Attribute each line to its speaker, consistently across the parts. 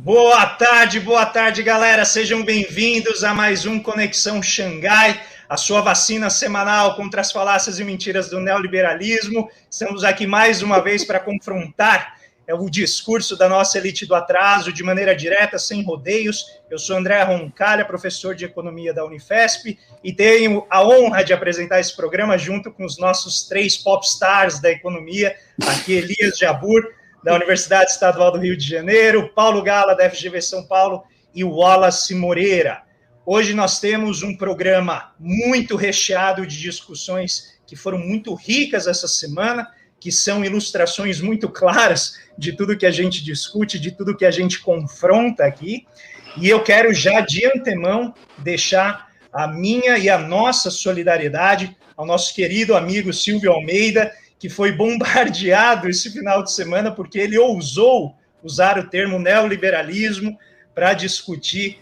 Speaker 1: Boa tarde, galera. Sejam bem-vindos a mais um Conexão Xangai, a sua vacina semanal contra as falácias e mentiras do neoliberalismo. Estamos aqui mais uma vez para confrontar o discurso da nossa elite do atraso de maneira direta, sem rodeios. Eu sou André Roncalha, professor de Economia da Unifesp, e tenho a honra de apresentar esse programa junto com os nossos três popstars da economia, aqui Elias Jabbour, da Universidade Estadual do Rio de Janeiro, Paulo Gala, da FGV São Paulo, e Wallace Moreira. Hoje nós temos um programa muito recheado de discussões que foram muito ricas essa semana, que são ilustrações muito claras de tudo que a gente discute, de tudo que a gente confronta aqui. E eu quero já de antemão deixar a minha e a nossa solidariedade ao nosso querido amigo Silvio Almeida, que foi bombardeado esse final de semana porque ele ousou usar o termo neoliberalismo para discutir,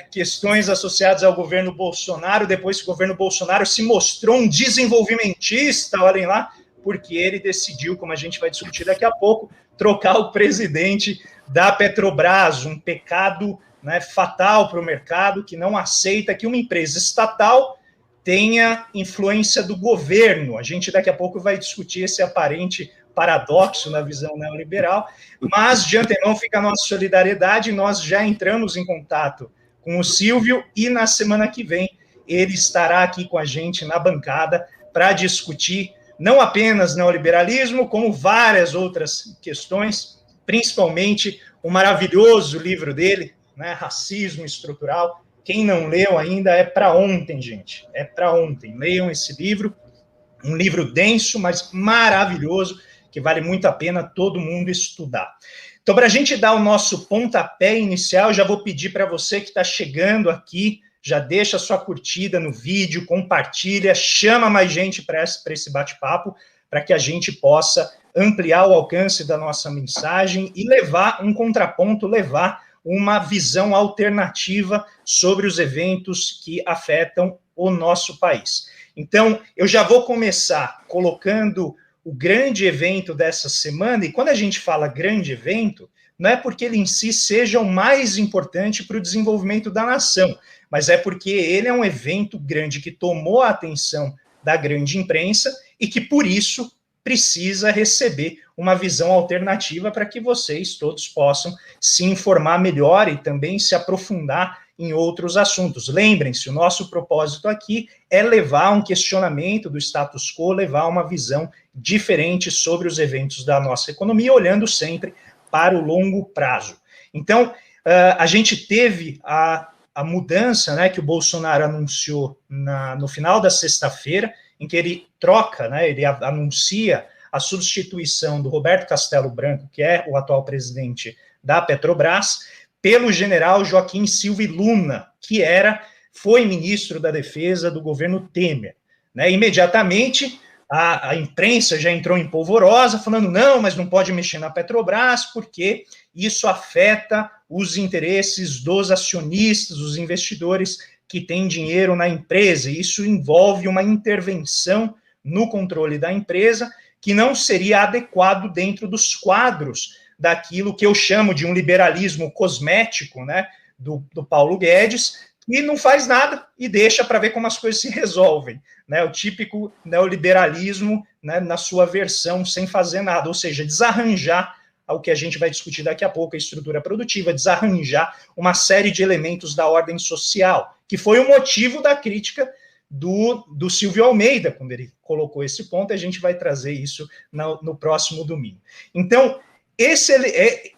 Speaker 1: questões associadas ao governo Bolsonaro, depois que o governo Bolsonaro se mostrou um desenvolvimentista, olhem lá, porque ele decidiu, como a gente vai discutir daqui a pouco, trocar o presidente da Petrobras, um pecado fatal para o mercado, que não aceita que uma empresa estatal tenha influência do governo. A gente daqui a pouco vai discutir esse aparente paradoxo na visão neoliberal, mas de antemão fica a nossa solidariedade. Nós já entramos em contato com o Silvio e na semana que vem ele estará aqui com a gente na bancada para discutir não apenas neoliberalismo, como várias outras questões, principalmente o maravilhoso livro dele, Racismo Estrutural. Quem não leu ainda, é para ontem, gente. É para ontem. Leiam esse livro. Um livro denso, mas maravilhoso, que vale muito a pena todo mundo estudar. Então, para a gente dar o nosso pontapé inicial, já vou pedir para você que está chegando aqui, já deixa a sua curtida no vídeo, compartilha, chama mais gente para esse bate-papo, para que a gente possa ampliar o alcance da nossa mensagem e levar um contraponto, levar uma visão alternativa sobre os eventos que afetam o nosso país. Então, eu já vou começar colocando o grande evento dessa semana, e quando a gente fala grande evento, não é porque ele em si seja o mais importante para o desenvolvimento da nação, mas é porque ele é um evento grande que tomou a atenção da grande imprensa e que, por isso, precisa receber uma visão alternativa para que vocês todos possam se informar melhor e também se aprofundar em outros assuntos. Lembrem-se, o nosso propósito aqui é levar um questionamento do status quo, levar uma visão diferente sobre os eventos da nossa economia, olhando sempre para o longo prazo. Então, a gente teve a mudança, que o Bolsonaro anunciou no final da sexta-feira, em que ele troca, ele anuncia a substituição do Roberto Castelo Branco, que é o atual presidente da Petrobras, pelo general Joaquim Silva e Luna, que foi ministro da Defesa do governo Temer. Imediatamente, a imprensa já entrou em polvorosa, falando, não, mas não pode mexer na Petrobras, porque isso afeta os interesses dos acionistas, dos investidores que têm dinheiro na empresa, e isso envolve uma intervenção no controle da empresa, que não seria adequado dentro dos quadros daquilo que eu chamo de um liberalismo cosmético, do Paulo Guedes, que não faz nada e deixa para ver como as coisas se resolvem, o típico neoliberalismo, na sua versão sem fazer nada, ou seja, desarranjar o que a gente vai discutir daqui a pouco, a estrutura produtiva, desarranjar uma série de elementos da ordem social, que foi o motivo da crítica do Silvio Almeida, quando ele colocou esse ponto, a gente vai trazer isso no próximo domingo. Então,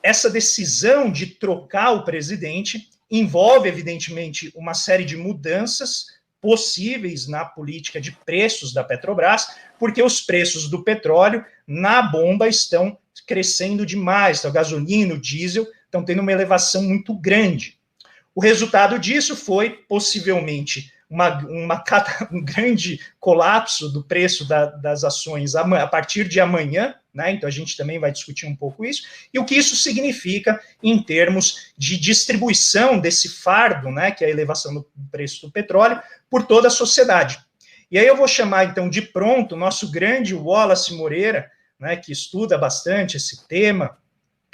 Speaker 1: essa decisão de trocar o presidente envolve, evidentemente, uma série de mudanças possíveis na política de preços da Petrobras, porque os preços do petróleo na bomba estão crescendo demais, então, a gasolina, o diesel estão tendo uma elevação muito grande. O resultado disso foi, possivelmente, um grande colapso do preço das ações a partir de amanhã, então a gente também vai discutir um pouco isso, e o que isso significa em termos de distribuição desse fardo, que é a elevação do preço do petróleo, por toda a sociedade. E aí eu vou chamar, então, de pronto, o nosso grande Wallace Moreira, que estuda bastante esse tema,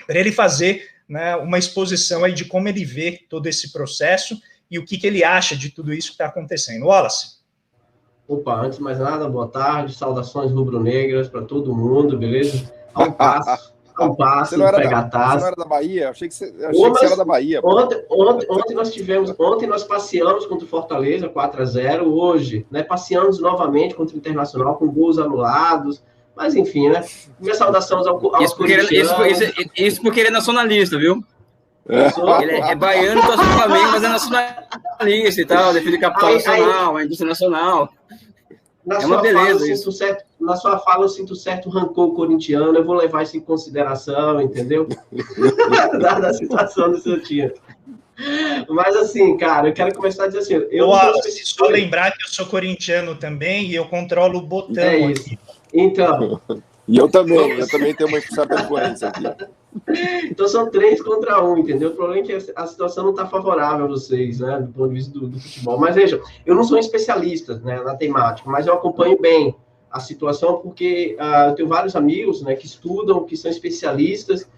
Speaker 1: para ele fazer né, uma exposição aí de como ele vê todo esse processo e o que ele acha de tudo isso que está acontecendo. Wallace.
Speaker 2: Opa, antes de mais nada, boa tarde, saudações rubro-negras para todo mundo, beleza? A um passo do pegar taça.
Speaker 3: Você não era da Bahia? Achei que você era da Bahia.
Speaker 2: Ontem nós passeamos contra o Fortaleza, 4-0, hoje, né, passeamos novamente contra o Internacional com gols anulados, mas enfim, né? Minha saudação aos corintianos.
Speaker 4: Isso porque ele é nacionalista, viu? Ele é baiano, torce pro Flamengo, mas é nacionalista e tal, defende capital nacional, a indústria nacional.
Speaker 2: É uma beleza isso. Na sua fala eu sinto certo rancor corintiano, eu vou levar isso em consideração, entendeu? Da situação do seu time. Mas assim, cara, eu quero começar a dizer assim...
Speaker 1: Só lembrar que eu sou corintiano também e eu controlo o botão aqui.
Speaker 2: Então...
Speaker 3: E eu também tenho uma Chapecoense aqui.
Speaker 2: Então são 3 contra 1, entendeu? O problema é que a situação não está favorável a vocês, né? Do ponto de vista do futebol. Mas vejam, eu não sou um especialista, né, na temática, mas eu acompanho bem a situação porque eu tenho vários amigos, né, que estudam, que são especialistas.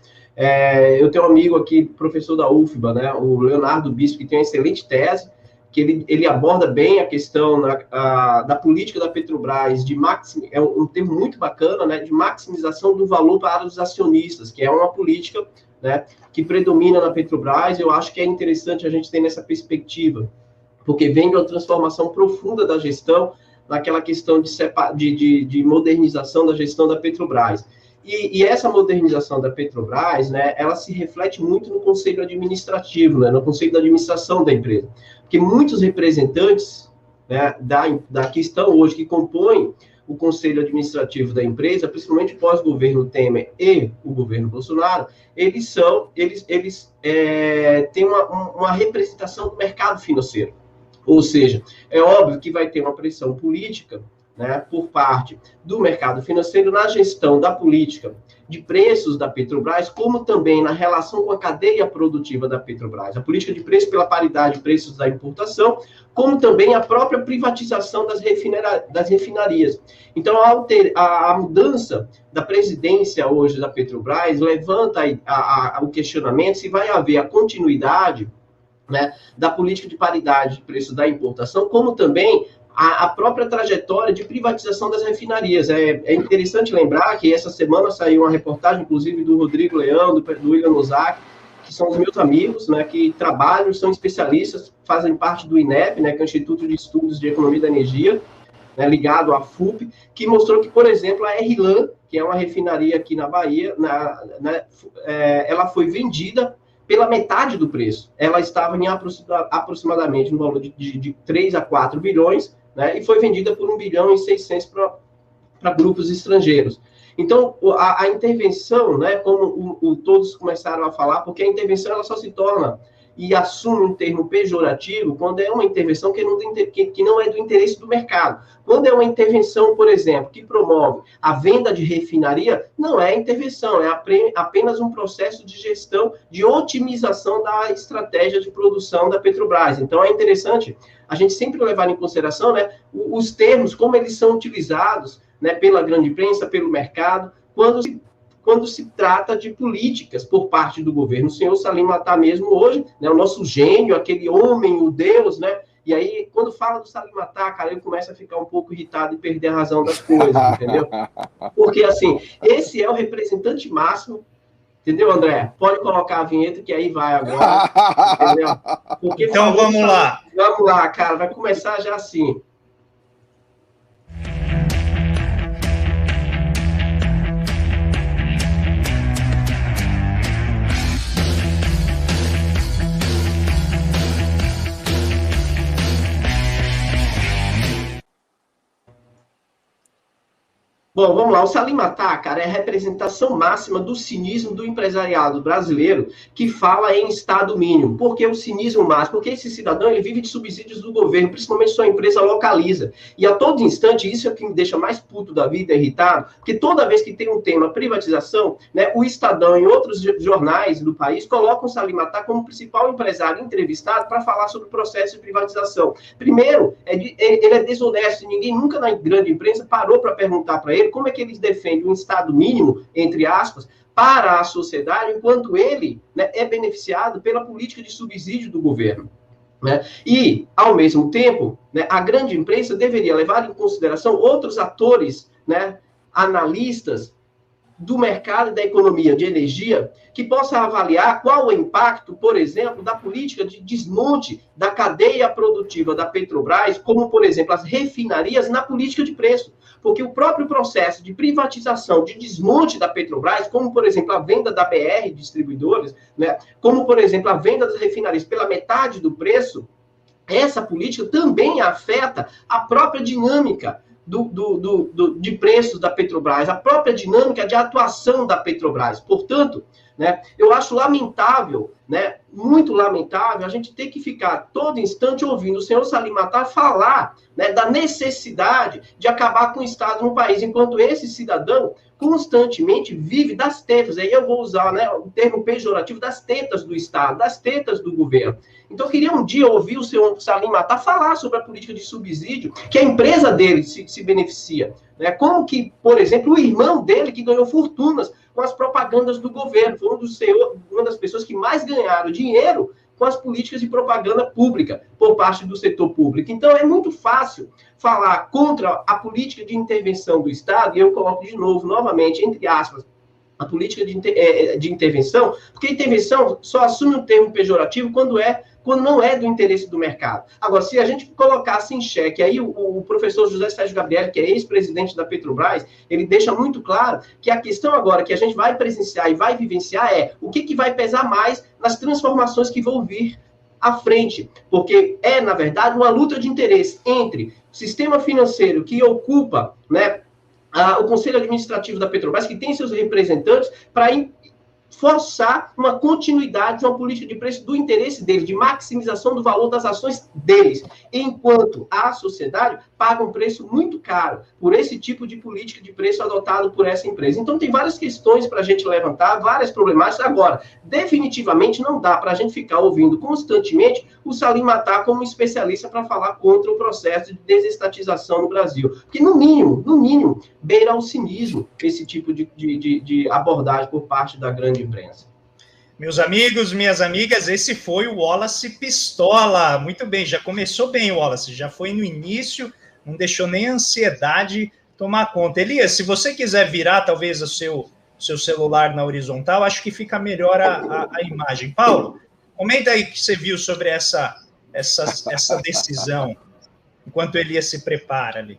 Speaker 2: Eu tenho um amigo aqui, professor da UFBA, né, o Leonardo Bispo, que tem uma excelente tese, que ele aborda bem a questão da política da Petrobras, é um termo muito bacana, né, de maximização do valor para os acionistas, que é uma política, né, que predomina na Petrobras. Eu acho que é interessante a gente ter nessa perspectiva, porque vem de uma transformação profunda da gestão, naquela questão de modernização da gestão da Petrobras. E essa modernização da Petrobras, né, ela se reflete muito no conselho administrativo, né, no conselho de administração da empresa. Porque muitos representantes, né, da questão hoje que compõem o conselho administrativo da empresa, principalmente pós-governo Temer e o governo Bolsonaro, eles têm uma representação do mercado financeiro. Ou seja, é óbvio que vai ter uma pressão política, né, por parte do mercado financeiro na gestão da política de preços da Petrobras, como também na relação com a cadeia produtiva da Petrobras, a política de preço pela paridade de preços da importação, como também a própria privatização das refinarias. Então, a mudança da presidência hoje da Petrobras levanta o questionamento se vai haver a continuidade, né, da política de paridade de preços da importação, como também a própria trajetória de privatização das refinarias. É interessante lembrar que essa semana saiu uma reportagem, inclusive, do Rodrigo Leão, do William Ozaki, que são os meus amigos, né, que trabalham, são especialistas, fazem parte do INEP, né, que é o Instituto de Estudos de Economia da Energia, né, ligado à FUP, que mostrou que, por exemplo, a RLAM, que é uma refinaria aqui na Bahia, ela foi vendida pela metade do preço. Ela estava em aproximadamente no valor de 3 a 4 bilhões, né, e foi vendida por 1 bilhão e 600 para grupos estrangeiros. Então, a intervenção, né, como todos começaram a falar, porque a intervenção ela só se torna e assume um termo pejorativo quando é uma intervenção que não é do interesse do mercado. Quando é uma intervenção, por exemplo, que promove a venda de refinaria, não é intervenção, é apenas um processo de gestão, de otimização da estratégia de produção da Petrobras. Então, é interessante a gente sempre levar em consideração, né, os termos, como eles são utilizados, né, pela grande imprensa, pelo mercado, quando se trata de políticas por parte do governo. O senhor Salim Matar mesmo hoje, né, o nosso gênio, aquele homem, o Deus, né? E aí, quando fala do Salim Matar, cara, ele começa a ficar um pouco irritado e perder a razão das coisas, entendeu? Porque, assim, esse é o representante máximo, entendeu, André? Pode colocar a vinheta que aí vai agora, entendeu? Porque
Speaker 1: então vamos lá.
Speaker 2: Vamos lá, cara, vai começar já assim. Bom, vamos lá. O Salim Matar, cara, é a representação máxima do cinismo do empresariado brasileiro que fala em Estado mínimo. Por que o cinismo máximo? Porque esse cidadão ele vive de subsídios do governo, principalmente sua empresa localiza. E a todo instante, isso é o que me deixa mais puto da vida, irritado, porque toda vez que tem um tema privatização, né, o Estadão e outros jornais do país colocam o Salim Matar como principal empresário entrevistado para falar sobre o processo de privatização. Primeiro, ele é desonesto, ninguém nunca na grande imprensa parou para perguntar para ele como é que eles defendem um Estado mínimo, entre aspas, para a sociedade, enquanto ele, né, é beneficiado pela política de subsídio do governo. Né? E, ao mesmo tempo, né, a grande imprensa deveria levar em consideração outros atores, né, analistas do mercado e da economia de energia, que possa avaliar qual o impacto, por exemplo, da política de desmonte da cadeia produtiva da Petrobras, como, por exemplo, as refinarias na política de preço. Porque o próprio processo de privatização, de desmonte da Petrobras, como, por exemplo, a venda da BR Distribuidores, né, como, por exemplo, a venda das refinarias pela metade do preço, essa política também afeta a própria dinâmica de preços da Petrobras, a própria dinâmica de atuação da Petrobras. Portanto, né, eu acho lamentável, né, muito lamentável, a gente ter que ficar todo instante ouvindo o senhor Salim Matar falar, né, da necessidade de acabar com o Estado no país, enquanto esse cidadão constantemente vive das tetas, aí eu vou usar, né, o termo pejorativo, das tetas do Estado, das tetas do governo. Então, eu queria um dia ouvir o senhor Salim Matar falar sobre a política de subsídio que a empresa dele se beneficia. Né? Como que, por exemplo, o irmão dele, que ganhou fortunas com as propagandas do governo, foi uma das pessoas que mais ganharam dinheiro com as políticas de propaganda pública, por parte do setor público. Então, é muito fácil falar contra a política de intervenção do Estado, e eu coloco de novo, novamente, entre aspas, a política de intervenção, porque a intervenção só assume um termo pejorativo quando não é do interesse do mercado. Agora, se a gente colocasse em xeque, aí o professor José Sérgio Gabrielli, que é ex-presidente da Petrobras, ele deixa muito claro que a questão agora que a gente vai presenciar e vai vivenciar é o que vai pesar mais nas transformações que vão vir à frente, porque é, na verdade, uma luta de interesse entre o sistema financeiro que ocupa, né, o Conselho Administrativo da Petrobras, que tem seus representantes, para forçar uma continuidade de uma política de preço do interesse deles, de maximização do valor das ações deles, enquanto a sociedade paga um preço muito caro por esse tipo de política de preço adotado por essa empresa. Então, tem várias questões para a gente levantar, várias problemáticas. Agora, definitivamente não dá para a gente ficar ouvindo constantemente o Salim Matar como especialista para falar contra o processo de desestatização no Brasil. Porque, no mínimo, beira ao cinismo esse tipo de abordagem por parte da grande imprensa.
Speaker 1: Meus amigos, minhas amigas, esse foi o Wallace Pistola. Muito bem, já começou bem o Wallace, já foi no início, não deixou nem a ansiedade tomar conta. Elias, se você quiser virar talvez o seu celular na horizontal, acho que fica melhor a imagem. Paulo, comenta aí o que você viu sobre essa decisão, enquanto o Elias se prepara ali.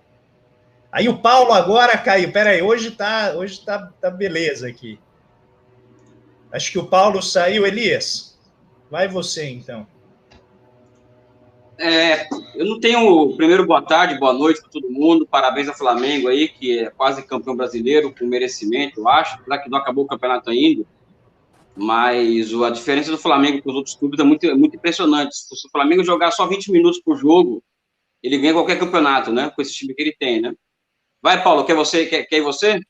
Speaker 1: Aí o Paulo agora caiu. Peraí, hoje tá beleza aqui. Acho que o Paulo saiu. Elias, vai você, então.
Speaker 4: Eu não tenho... Primeiro, boa tarde, boa noite para todo mundo. Parabéns ao Flamengo aí, que é quase campeão brasileiro, com merecimento, eu acho. Apesar que não acabou o campeonato ainda. Mas a diferença do Flamengo com os outros clubes é muito impressionante. Se o Flamengo jogar só 20 minutos por jogo, ele ganha qualquer campeonato, né? Com esse time que ele tem, né? Vai, Paulo, quer ir você?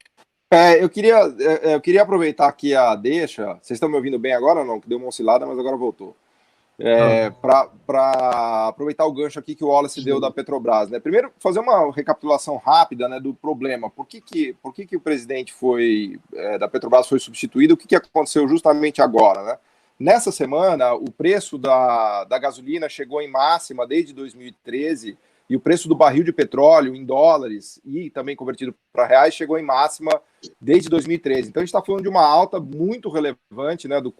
Speaker 3: Eu queria aproveitar aqui a deixa. Vocês estão me ouvindo bem agora ou não? Que deu uma oscilada, mas agora voltou. Para aproveitar o gancho aqui que o Wallace deu da Petrobras, né? Primeiro, fazer uma recapitulação rápida, né, do problema. Por que o presidente da Petrobras foi substituído? O que aconteceu justamente agora, né? Nessa semana, o preço da gasolina chegou em máxima desde 2013 e o preço do barril de petróleo em dólares e também convertido para reais chegou em máxima desde 2013. Então, a gente está falando de uma alta muito relevante, né, do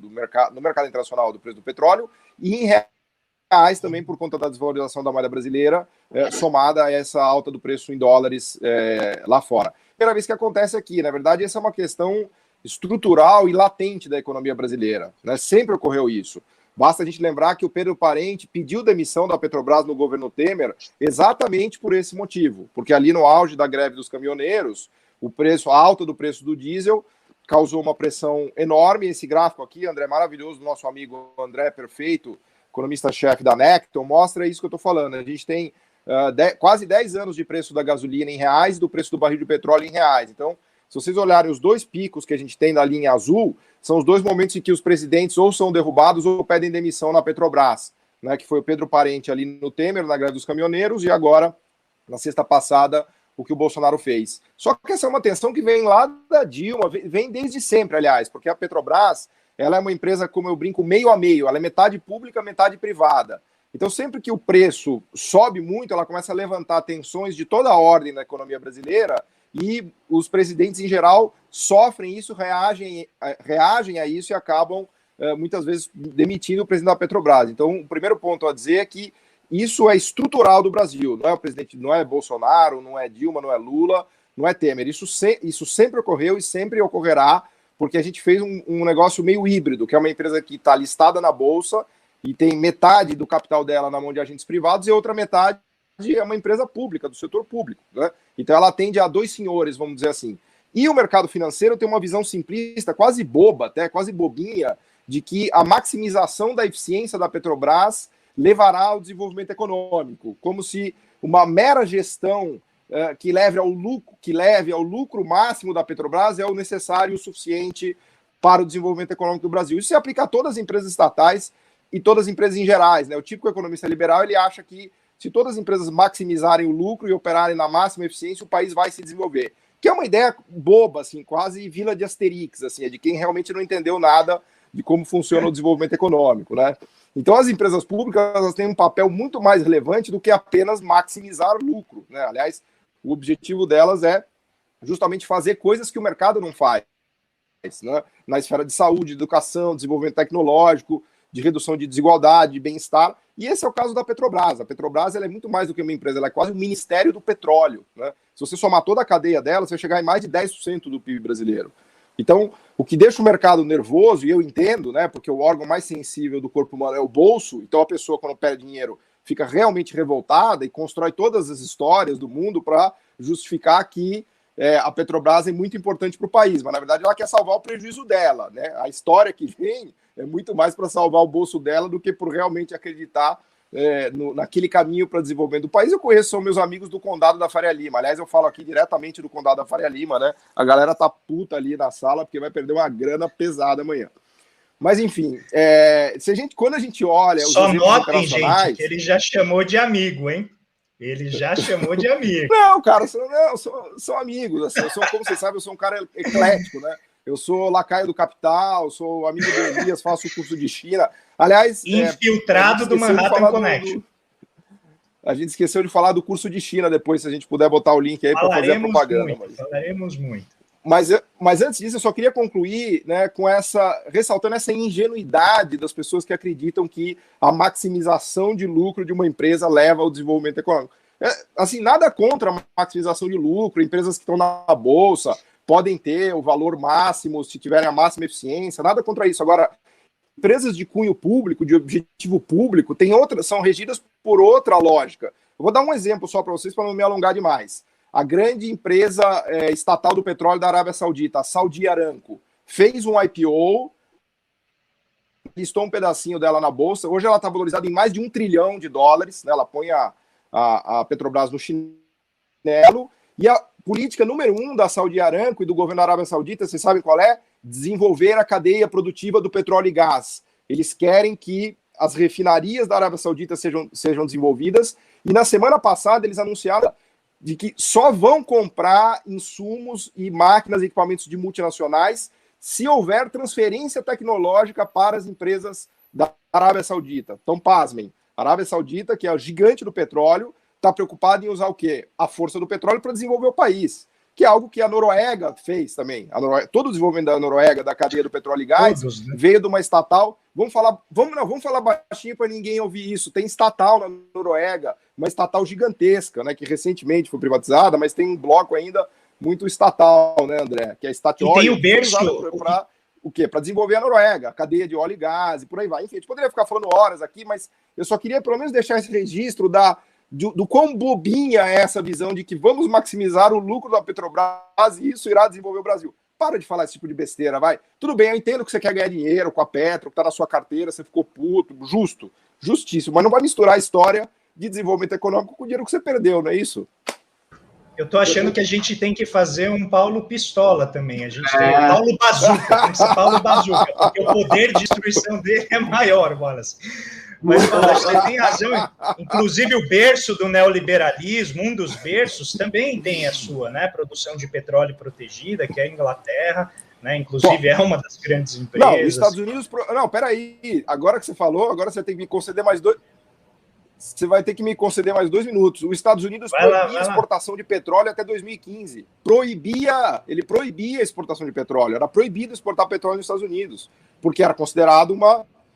Speaker 3: mercado, no mercado internacional do preço do petróleo e em reais também por conta da desvalorização da moeda brasileira, somada a essa alta do preço em dólares lá fora. Primeira vez que acontece aqui, na verdade, essa é uma questão estrutural e latente da economia brasileira, né? Sempre ocorreu isso. Basta a gente lembrar que o Pedro Parente pediu demissão da Petrobras no governo Temer exatamente por esse motivo, porque ali no auge da greve dos caminhoneiros, a alta do preço do diesel causou uma pressão enorme. Esse gráfico aqui, André, maravilhoso, do nosso amigo André Perfeito, economista-chefe da Necton, mostra isso que eu estou falando. A gente tem quase 10 anos de preço da gasolina em reais e do preço do barril de petróleo em reais. Então, se vocês olharem os dois picos que a gente tem na linha azul, são os dois momentos em que os presidentes ou são derrubados ou pedem demissão na Petrobras, né, que foi o Pedro Parente ali no Temer, na greve dos caminhoneiros, e agora, na sexta passada, o que o Bolsonaro fez. Só que essa é uma tensão que vem lá da Dilma, vem desde sempre, aliás, porque a Petrobras, ela é uma empresa, como eu brinco, meio a meio, ela é metade pública, metade privada. Então, sempre que o preço sobe muito, ela começa a levantar tensões de toda a ordem na economia brasileira, e os presidentes, em geral, sofrem isso, reagem a isso e acabam, muitas vezes, demitindo o presidente da Petrobras. Então, o primeiro ponto a dizer é que isso é estrutural do Brasil. Não é o presidente, não é Bolsonaro, não é Dilma, não é Lula, não é Temer. Isso sempre ocorreu e sempre ocorrerá, porque a gente fez um negócio meio híbrido, que é uma empresa que está listada na Bolsa e tem metade do capital dela na mão de agentes privados e outra metade é uma empresa pública, do setor público, né? Então ela atende a dois senhores, vamos dizer assim. E o mercado financeiro tem uma visão simplista, quase boba, até quase bobinha, de que a maximização da eficiência da Petrobras levará ao desenvolvimento econômico, como se uma mera gestão que leve ao lucro máximo da Petrobras é o necessário e o suficiente para o desenvolvimento econômico do Brasil. Isso se aplica a todas as empresas estatais e todas as empresas em gerais, né? O típico economista liberal, ele acha que se todas as empresas maximizarem o lucro e operarem na máxima eficiência, o país vai se desenvolver. Que é uma ideia boba, assim, quase Vila de Asterix, assim, é de quem realmente não entendeu nada de como funciona o desenvolvimento econômico, né? Então, as empresas públicas, elas têm um papel muito mais relevante do que apenas maximizar o lucro, né? Aliás, o objetivo delas é justamente fazer coisas que o mercado não faz, né? Na esfera de saúde, educação, desenvolvimento tecnológico, de redução de desigualdade, de bem-estar. E esse é o caso da Petrobras. A Petrobras, ela é muito mais do que uma empresa, ela é quase o Ministério do Petróleo, né? Se você somar toda a cadeia dela, você vai chegar em mais de 10% do PIB brasileiro. Então, o que deixa o mercado nervoso, e eu entendo, né, porque o órgão mais sensível do corpo humano é o bolso, então a pessoa, quando perde dinheiro, fica realmente revoltada e constrói todas as histórias do mundo para justificar que a Petrobras é muito importante para o país, mas na verdade ela quer salvar o prejuízo dela, né? A história que vem é muito mais para salvar o bolso dela do que por realmente acreditar naquele caminho para desenvolvimento do país. Eu conheço, são meus amigos do Condado da Faria Lima. Aliás, eu falo aqui diretamente do Condado da Faria Lima, né? A galera tá puta ali na sala porque vai perder uma grana pesada amanhã. Mas, enfim, quando a gente olha...
Speaker 1: Só notem, gente, que ele já chamou de amigo, hein? Ele já chamou de amigo.
Speaker 3: Não, cara, são amigos. Assim, como vocês sabem, eu sou um cara eclético, né? Eu sou lacaio do Capital, sou amigo do Elias, faço o curso de China. Aliás...
Speaker 1: Infiltrado do Manhattan Connection.
Speaker 3: A gente esqueceu de falar do curso de China depois, se a gente puder botar o link aí para fazer a propaganda.
Speaker 1: Falaremos muito.
Speaker 3: Mas antes disso, eu só queria concluir, né, ressaltando essa ingenuidade das pessoas que acreditam que a maximização de lucro de uma empresa leva ao desenvolvimento econômico. Assim, nada contra a maximização de lucro, empresas que estão na bolsa podem ter o valor máximo, se tiverem a máxima eficiência, nada contra isso. Agora, empresas de cunho público, de objetivo público, são regidas por outra lógica. Eu vou dar um exemplo só para vocês, para não me alongar demais. A grande empresa estatal do petróleo da Arábia Saudita, a Saudi Aramco, fez um IPO, listou um pedacinho dela na bolsa. Hoje ela está valorizada em mais de $1 trilhão, né? Ela põe a Petrobras no chinelo. E a política número 1 da Saudi Aramco e do governo da Arábia Saudita, vocês sabem qual é? Desenvolver a cadeia produtiva do petróleo e gás. Eles querem que as refinarias da Arábia Saudita sejam desenvolvidas. E na semana passada eles anunciaram de que só vão comprar insumos e máquinas e equipamentos de multinacionais se houver transferência tecnológica para as empresas da Arábia Saudita. Então, pasmem, a Arábia Saudita, que é o gigante do petróleo, está preocupada em usar o quê? A força do petróleo para desenvolver o país, que é algo que a Noruega fez também. Todo o desenvolvimento da Noruega, da cadeia do petróleo e gás, veio de uma estatal. Vamos falar baixinho para ninguém ouvir isso. Tem estatal na Noruega, uma estatal gigantesca, né, que recentemente foi privatizada, mas tem um bloco ainda muito estatal, né, André? Que é a Statoil.
Speaker 1: E tem o berço
Speaker 3: para o quê? Para desenvolver a Noruega, a cadeia de óleo e gás e por aí vai. Enfim, a gente poderia ficar falando horas aqui, mas eu só queria pelo menos deixar esse registro do quão bobinha é essa visão de que vamos maximizar o lucro da Petrobras e isso irá desenvolver o Brasil. Para de falar esse tipo de besteira, vai. Tudo bem, eu entendo que você quer ganhar dinheiro com a Petro, que tá na sua carteira, você ficou puto, justíssimo, mas não vai misturar a história de desenvolvimento econômico com o dinheiro que você perdeu, não é isso?
Speaker 1: Eu tô achando que a gente tem que fazer um Paulo Pistola também. A gente tem o Paulo Bazuca, tem que ser Paulo Bazuca, porque o poder de destruição dele é maior, Wallace. Mas você tem razão. Inclusive, o berço do neoliberalismo, um dos berços, também tem a sua, né? Produção de petróleo protegida, que é a Inglaterra, né? Inclusive, é uma das grandes empresas.
Speaker 3: Não, os Estados Unidos... Não, peraí. Agora que você falou, agora você tem que me conceder mais dois... Você vai ter que me conceder mais 2 minutos. Os Estados Unidos proibia a exportação de petróleo até 2015. Ele proibia a exportação de petróleo. Era proibido exportar petróleo nos Estados Unidos, porque era considerado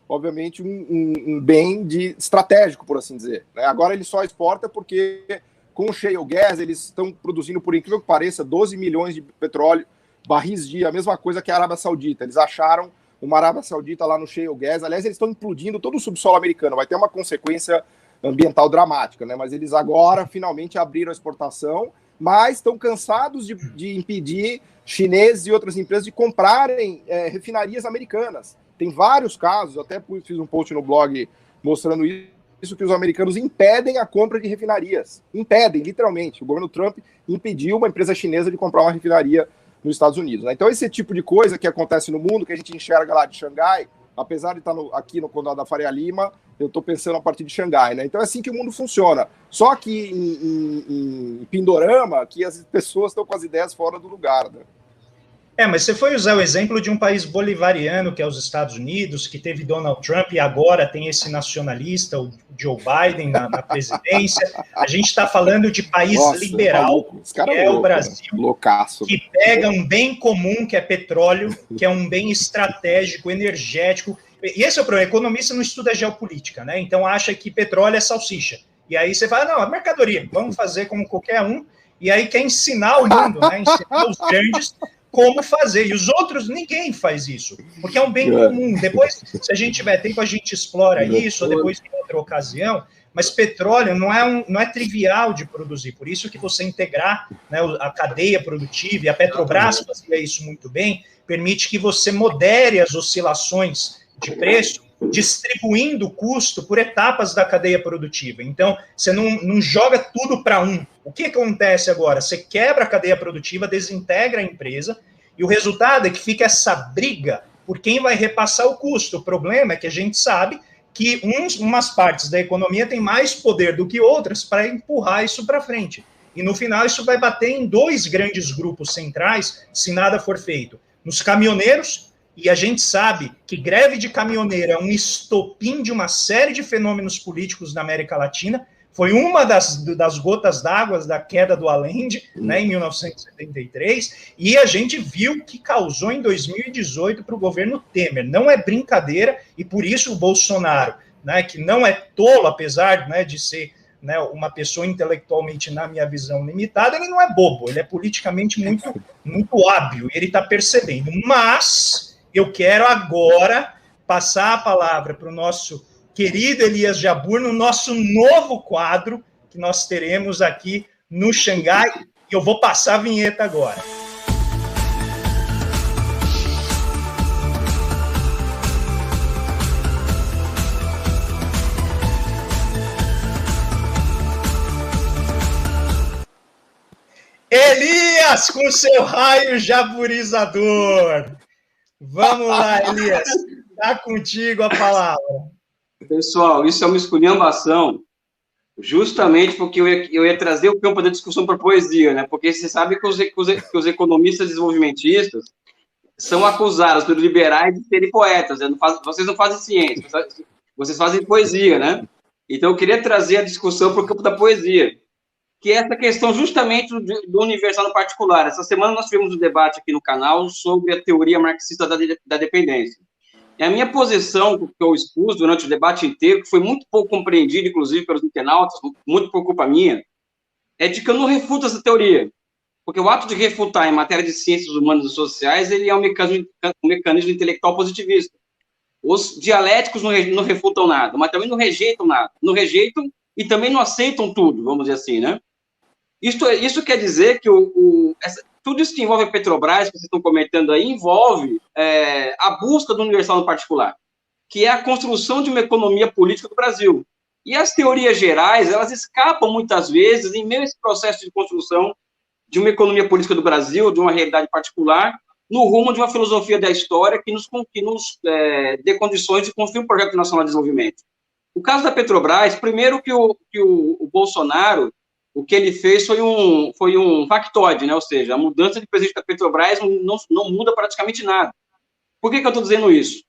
Speaker 3: obviamente, um bem estratégico, por assim dizer. Agora ele só exporta porque, com o shale gas, eles estão produzindo, por incrível que pareça, 12 milhões de petróleo, barris dia, a mesma coisa que a Arábia Saudita. Eles acharam uma Arábia Saudita lá no shale gas. Aliás, eles estão implodindo todo o subsolo americano. Vai ter uma consequência ambiental dramática, né? Mas eles agora finalmente abriram a exportação, mas estão cansados de impedir chineses e outras empresas de comprarem refinarias americanas. Tem vários casos, até fiz um post no blog mostrando isso, que os americanos impedem a compra de refinarias. Impedem, literalmente. O governo Trump impediu uma empresa chinesa de comprar uma refinaria nos Estados Unidos, né? Então esse tipo de coisa que acontece no mundo, que a gente enxerga lá de Xangai, apesar de estar aqui no Condado da Faria Lima, eu estou pensando a partir de Xangai, né? Então é assim que o mundo funciona. Só que em Pindorama, que as pessoas estão com as ideias fora do lugar, né?
Speaker 1: Mas você foi usar o exemplo de um país bolivariano, que é os Estados Unidos, que teve Donald Trump e agora tem esse nacionalista, o Joe Biden, na presidência. A gente está falando de país liberal, que é o Brasil,
Speaker 3: loucaço,
Speaker 1: que pega um bem comum, que é petróleo, que é um bem estratégico, energético. E esse é o problema, economista não estuda geopolítica, né? Então acha que petróleo é salsicha. E aí você fala, não, é mercadoria, vamos fazer como qualquer um. E aí quer ensinar o mundo, né? Ensinar os grandes como fazer. E os outros, ninguém faz isso, porque é um bem comum. Depois, se a gente tiver tempo, a gente explora isso, ou depois em outra ocasião. Mas petróleo não é trivial de produzir, por isso que você integrar, né, a cadeia produtiva, e a Petrobras fazia isso muito bem, permite que você modere as oscilações de preço, distribuindo o custo por etapas da cadeia produtiva. Então, você não joga tudo para um. O que acontece agora? Você quebra a cadeia produtiva, desintegra a empresa, e o resultado é que fica essa briga por quem vai repassar o custo. O problema é que a gente sabe que umas partes da economia têm mais poder do que outras para empurrar isso para frente. E, no final, isso vai bater em 2 grandes grupos centrais, se nada for feito. Nos caminhoneiros, e a gente sabe que greve de caminhoneiro é um estopim de uma série de fenômenos políticos na América Latina, foi uma das gotas d'água da queda do Allende, né, em 1973, e a gente viu que causou em 2018 para o governo Temer. Não é brincadeira, e por isso o Bolsonaro, né, que não é tolo, apesar, né, de ser, né, uma pessoa intelectualmente, na minha visão, limitada, ele não é bobo, ele é politicamente muito hábil, ele está percebendo. Mas eu quero agora passar a palavra para o nosso querido Elias Jabbour, no nosso novo quadro que nós teremos aqui no Xangai, e eu vou passar a vinheta agora. Elias, com seu raio jaburizador. Vamos lá, Elias. Está contigo a palavra.
Speaker 4: Pessoal, isso é uma esculhambação, justamente porque eu ia trazer o campo da discussão para a poesia, né? Porque você sabe que os economistas desenvolvimentistas são acusados pelos liberais de serem poetas, né? Vocês não fazem ciência, vocês fazem poesia, né? Então eu queria trazer a discussão para o campo da poesia, que é essa questão justamente do universal no particular. Essa semana nós tivemos um debate aqui no canal sobre a teoria marxista da dependência. E a minha posição, que eu expus durante o debate inteiro, que foi muito pouco compreendida, inclusive, pelos internautas, muito por culpa minha, é de que eu não refuto essa teoria. Porque o ato de refutar em matéria de ciências humanas e sociais, ele é um mecanismo intelectual positivista. Os dialéticos não refutam nada, mas também não rejeitam nada. Não rejeitam e também não aceitam tudo, vamos dizer assim, né? Isso quer dizer que tudo isso que envolve a Petrobras, que vocês estão comentando aí, envolve a busca do universal no particular, que é a construção de uma economia política do Brasil. E as teorias gerais, elas escapam muitas vezes em meio a esse processo de construção de uma economia política do Brasil, de uma realidade particular, no rumo de uma filosofia da história que nos dê condições de construir um projeto nacional de desenvolvimento. O caso da Petrobras, primeiro que o Bolsonaro, o que ele fez foi um factoide, né? Ou seja, a mudança de presidente da Petrobras não muda praticamente nada. Por que eu estou dizendo isso?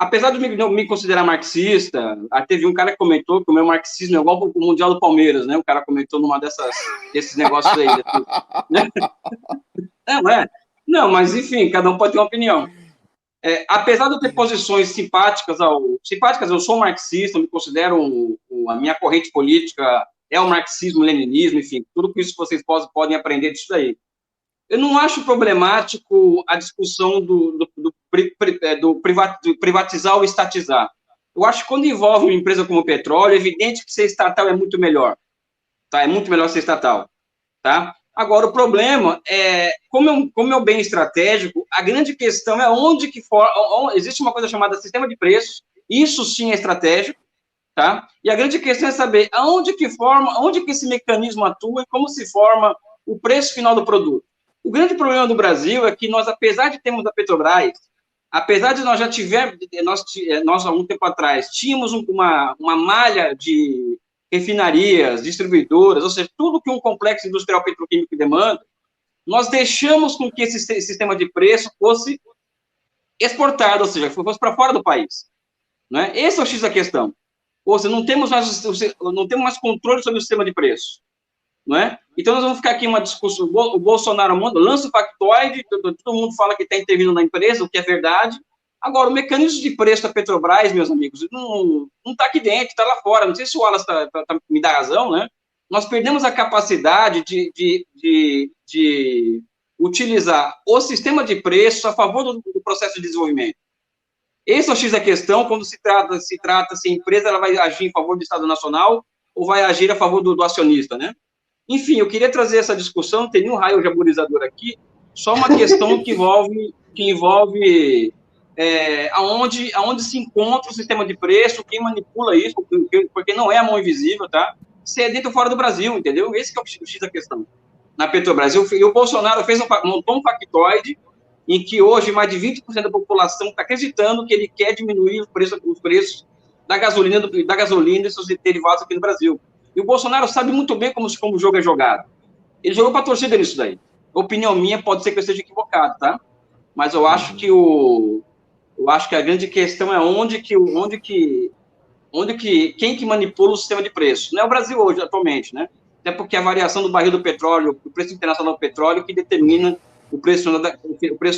Speaker 4: Apesar de me considerar marxista, teve um cara que comentou que o meu marxismo é igual o Mundial do Palmeiras, né? O cara comentou numa desses negócios aí. Não, mas enfim, cada um pode ter uma opinião. Apesar de eu ter posições simpáticas, eu sou marxista, eu me considero a minha corrente política é o marxismo, o leninismo, enfim, tudo isso que vocês podem aprender disso daí. Eu não acho problemático a discussão do privatizar ou estatizar. Eu acho que quando envolve uma empresa como o petróleo, é evidente que ser estatal é muito melhor. Tá? É muito melhor ser estatal. Tá? Agora, o problema é, como é um bem estratégico, a grande questão é onde existe uma coisa chamada sistema de preços, isso sim é estratégico, tá? E a grande questão é saber onde que esse mecanismo atua e como se forma o preço final do produto. O grande problema do Brasil é que nós, apesar de termos a Petrobras, apesar de nós já tivermos, nós há um tempo atrás, tínhamos uma malha de refinarias, distribuidoras, ou seja, tudo que um complexo industrial petroquímico demanda, nós deixamos com que esse sistema de preço fosse exportado, ou seja, fosse para fora do país. Né? Esse é o X da questão. Ou seja, não temos mais controle sobre o sistema de preço. Não é? Então, nós vamos ficar aqui em uma discussão. O Bolsonaro lança o factoide, todo mundo fala que está intervindo na empresa, o que é verdade. Agora, o mecanismo de preço da Petrobras, meus amigos, não está aqui dentro, está lá fora. Não sei se o Wallace me dá razão, né? Nós perdemos a capacidade de utilizar o sistema de preços a favor do processo de desenvolvimento. Esse é o X da questão, quando se trata se a empresa ela vai agir em favor do Estado Nacional ou vai agir a favor do acionista, né? Enfim, eu queria trazer essa discussão, não tem nenhum raio jaburizador aqui, só uma questão que envolve aonde se encontra o sistema de preço, quem manipula isso, porque não é a mão invisível, tá? Se é dentro ou fora do Brasil, entendeu? Esse que é o X da questão. Na Petrobras. E o Bolsonaro montou um factoide em que hoje mais de 20% da população está acreditando que ele quer diminuir os preços da gasolina e seus derivados aqui no Brasil. E o Bolsonaro sabe muito bem como o jogo é jogado. Ele jogou para a torcida nisso daí. A opinião minha pode ser que eu esteja equivocado, tá? Mas eu acho que a grande questão é quem que manipula o sistema de preço. Não é o Brasil hoje, atualmente, né? Até porque a variação do barril do petróleo, o preço internacional do petróleo, que determina o preço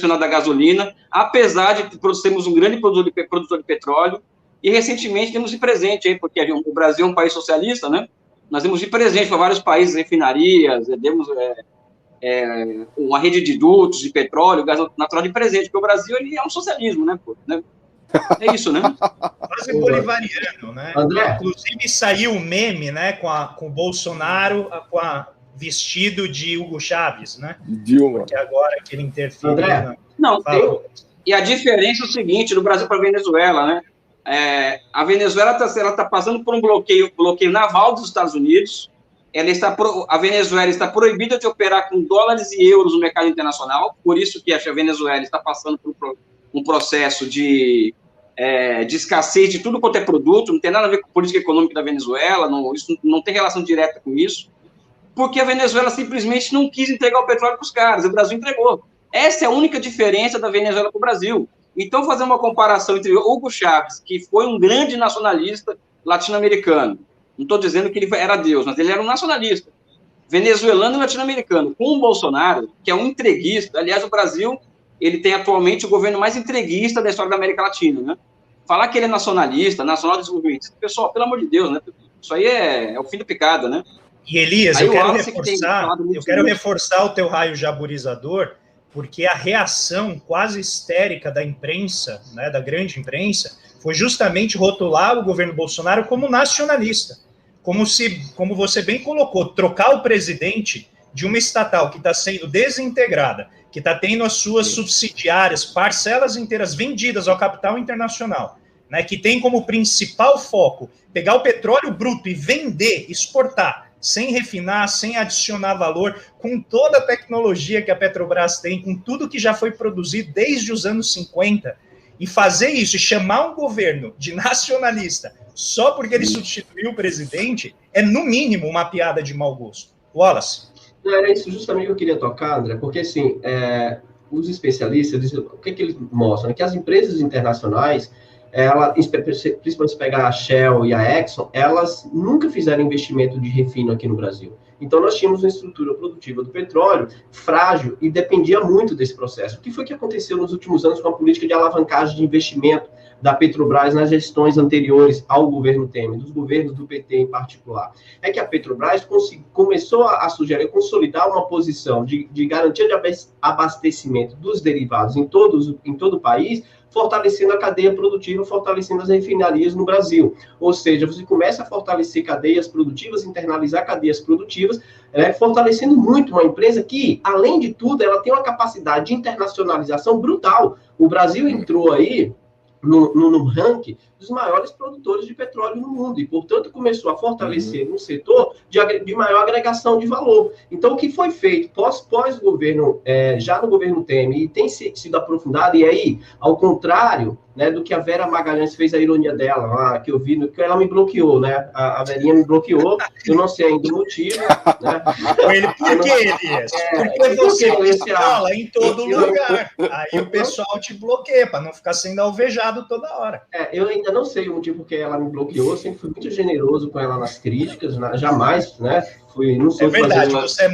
Speaker 4: final da gasolina, apesar de termos um grande produtor de petróleo, e recentemente temos de presente, aí, porque o Brasil é um país socialista, né? Nós demos de presente para vários países, refinarias, demos uma rede de dutos de petróleo, gás natural de presente, porque o Brasil ele é um socialismo, né? Pô, né? É isso, né?
Speaker 1: Quase bolivariano, né?
Speaker 2: André.
Speaker 1: Inclusive saiu um meme, né, com o Bolsonaro vestido de Hugo Chávez, né?
Speaker 3: Dilma.
Speaker 1: Porque agora que ele interferiu.
Speaker 2: André.
Speaker 4: Não, e a diferença é o seguinte, do Brasil para a Venezuela, né? A Venezuela está passando por um bloqueio naval dos Estados Unidos. A Venezuela está proibida de operar com dólares e euros no mercado internacional, por isso que a Venezuela está passando por um processo de escassez de tudo quanto é produto, não tem nada a ver com a política econômica da Venezuela, isso não tem relação direta com isso, porque a Venezuela simplesmente não quis entregar o petróleo para os caras, o Brasil entregou. Essa é a única diferença da Venezuela para o Brasil. Então, fazer uma comparação entre Hugo Chávez, que foi um grande nacionalista latino-americano, não estou dizendo que ele era Deus, mas ele era um nacionalista, venezuelano e latino-americano, com o Bolsonaro, que é um entreguista. Aliás, o Brasil, ele tem atualmente o governo mais entreguista da história da América Latina, né? Falar que ele é nacionalista, nacional desenvolvimento, pessoal, pelo amor de Deus, né? Isso aí é o fim do picado, né?
Speaker 1: E Elias, eu quero reforçar o teu raio jaburizador, porque a reação quase histérica da imprensa, né, da grande imprensa, foi justamente rotular o governo Bolsonaro como nacionalista. Como você bem colocou, trocar o presidente de uma estatal que está sendo desintegrada, que está tendo as suas subsidiárias, parcelas inteiras vendidas ao capital internacional, né, que tem como principal foco pegar o petróleo bruto e vender, exportar, sem refinar, sem adicionar valor, com toda a tecnologia que a Petrobras tem, com tudo que já foi produzido desde os anos 50, E fazer isso, e chamar um governo de nacionalista só porque ele substituiu o presidente, é no mínimo uma piada de mau gosto. Wallace.
Speaker 2: Era isso justamente que eu queria tocar, André, porque assim, os especialistas, o que eles mostram? Que as empresas internacionais, principalmente se pegar a Shell e a Exxon, elas nunca fizeram investimento de refino aqui no Brasil. Então, nós tínhamos uma estrutura produtiva do petróleo frágil e dependia muito desse processo. O que foi que aconteceu nos últimos anos com a política de alavancagem de investimento da Petrobras nas gestões anteriores ao governo Temer, dos governos do PT em particular? É que a Petrobras começou a sugerir, consolidar uma posição de garantia de abastecimento dos derivados em todo o país, fortalecendo a cadeia produtiva, fortalecendo as refinarias no Brasil. Ou seja, você começa a fortalecer cadeias produtivas, internalizar cadeias produtivas, fortalecendo muito uma empresa que, além de tudo, ela tem uma capacidade de internacionalização brutal. O Brasil entrou aí no ranking dos maiores produtores de petróleo no mundo e, portanto, começou a fortalecer um setor de maior agregação de valor. Então, o que foi feito pós-governo, já no governo Temer, e tem sido aprofundado, e aí, ao contrário, né, do que a Vera Magalhães fez a ironia dela, que eu vi, que ela me bloqueou, né? A Verinha me bloqueou, eu não sei ainda o motivo, né?
Speaker 1: Por que, Elias? Porque você fala em todo lugar. Aí o pessoal te bloqueia, para não ficar sendo alvejado toda hora.
Speaker 2: Eu ainda não sei o motivo porque ela me bloqueou, sempre fui muito generoso com ela nas críticas, jamais, né? Não sou
Speaker 1: verdade, você é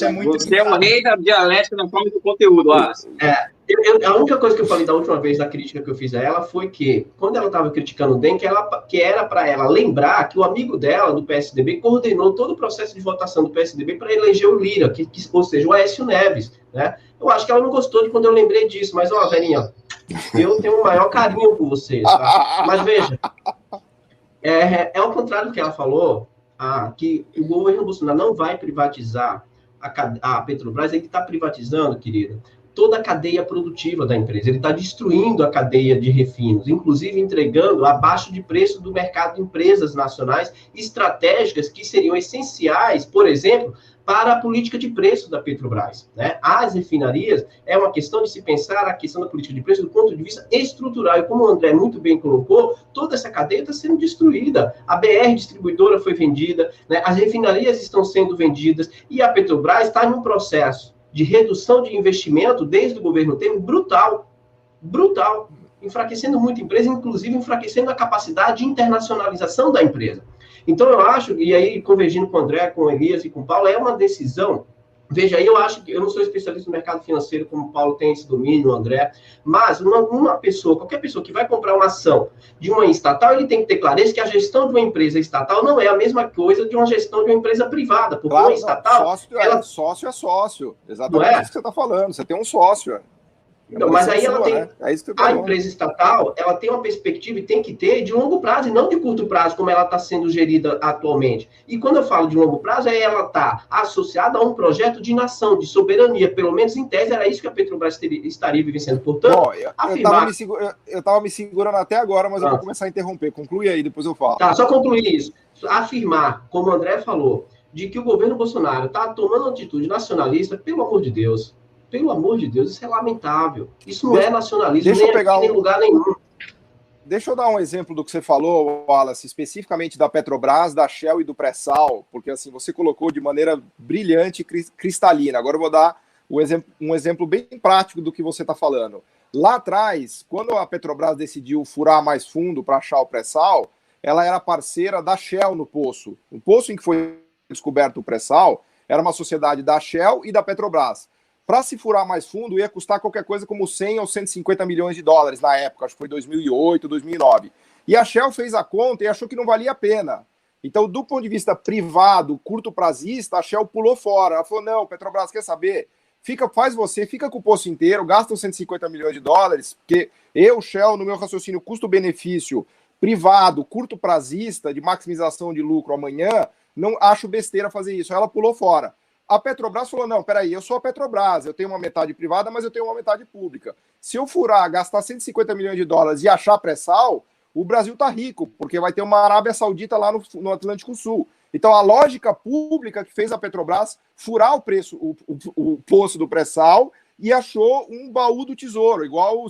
Speaker 1: muito...
Speaker 4: Você é o rei da dialética na forma do conteúdo, Wallace.
Speaker 2: A única coisa que eu falei da última vez da crítica que eu fiz a ela foi que, quando ela estava criticando o DEM, que era para ela lembrar que o amigo dela, do PSDB, coordenou todo o processo de votação do PSDB para eleger o Lira, ou seja, o Aécio Neves, né? Eu acho que ela não gostou de quando eu lembrei disso, mas, Verinha, eu tenho o maior carinho por você, tá? Mas veja, ao contrário do que ela falou, que o governo Bolsonaro não vai privatizar a Petrobras, ele está privatizando, querida, toda a cadeia produtiva da empresa. Ele está destruindo a cadeia de refinos, inclusive entregando abaixo de preço do mercado de empresas nacionais estratégicas que seriam essenciais, por exemplo, para a política de preço da Petrobras, né? As refinarias é uma questão de se pensar a questão da política de preço do ponto de vista estrutural. E como o André muito bem colocou, toda essa cadeia está sendo destruída. A BR distribuidora foi vendida, né? As refinarias estão sendo vendidas e a Petrobras está em um processo de redução de investimento desde o governo Temer brutal, enfraquecendo muito a empresa, inclusive enfraquecendo a capacidade de internacionalização da empresa. Então, eu acho, e aí, convergindo com o André, com o Elias e com o Paulo, é uma decisão. Veja, aí eu acho que eu não sou especialista no mercado financeiro, como o Paulo tem esse domínio, o André, mas qualquer pessoa que vai comprar uma ação de uma estatal, ele tem que ter clareza que a gestão de uma empresa estatal não é a mesma coisa de uma gestão de uma empresa privada, porque
Speaker 3: claro,
Speaker 2: uma estatal...
Speaker 3: Sócio é sócio, exatamente isso que você está falando, você tem um sócio,
Speaker 2: Então, mas aí ela tem,
Speaker 3: né?
Speaker 2: a empresa estatal, ela tem uma perspectiva e tem que ter de longo prazo e não de curto prazo, como ela está sendo gerida atualmente. E quando eu falo de longo prazo, ela está associada a um projeto de nação, de soberania, pelo menos em tese era isso que a Petrobras estaria vivenciando. Portanto,
Speaker 3: bom, eu estava me segurando até agora, mas eu vou começar a interromper. Conclui aí, depois eu falo.
Speaker 2: Tá, só concluir isso. Afirmar, como o André falou, de que o governo Bolsonaro está tomando uma atitude nacionalista, pelo amor de Deus. Pelo amor de Deus, isso é lamentável. Isso não é nacionalismo, nem lugar nenhum.
Speaker 3: Deixa eu dar um exemplo do que você falou, Wallace, especificamente da Petrobras, da Shell e do pré-sal, porque assim, você colocou de maneira brilhante e cristalina. Agora eu vou dar um exemplo bem prático do que você está falando. Lá atrás, quando a Petrobras decidiu furar mais fundo para achar o pré-sal, ela era parceira da Shell no poço. O poço em que foi descoberto o pré-sal era uma sociedade da Shell e da Petrobras. Para se furar mais fundo, ia custar qualquer coisa como 100 ou 150 milhões de dólares na época, acho que foi 2008, 2009. E a Shell fez a conta e achou que não valia a pena. Então, do ponto de vista privado, curto prazista, a Shell pulou fora. Ela falou, não, Petrobras, quer saber? Fica com o poço inteiro, gasta os 150 milhões de dólares, porque eu, Shell, no meu raciocínio custo-benefício privado, curto prazista, de maximização de lucro amanhã, não acho besteira fazer isso. Ela pulou fora. A Petrobras falou, não, peraí, eu sou a Petrobras, eu tenho uma metade privada, mas eu tenho uma metade pública. Se eu furar, gastar 150 milhões de dólares e achar pré-sal, o Brasil tá rico, porque vai ter uma Arábia Saudita lá no Atlântico Sul. Então, a lógica pública que fez a Petrobras furar o preço, o poço do pré-sal e achou um baú do tesouro, igual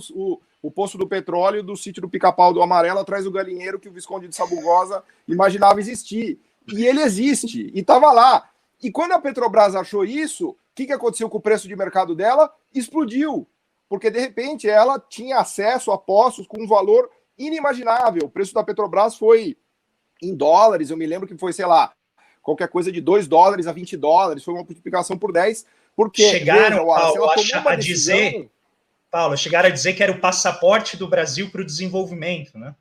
Speaker 3: o poço do petróleo do sítio do Pica-Pau do Amarelo atrás do galinheiro que o Visconde de Sabugosa imaginava existir. E ele existe, e estava lá. E quando a Petrobras achou isso, o que aconteceu com o preço de mercado dela? Explodiu, porque de repente ela tinha acesso a poços com um valor inimaginável. O preço da Petrobras foi em dólares, eu me lembro que foi, sei lá, qualquer coisa de $2 a $20, foi uma multiplicação por 10, porque
Speaker 1: chegaram,
Speaker 3: veja,
Speaker 1: a dizer, Paulo, chegaram a dizer que era o passaporte do Brasil para o desenvolvimento, né?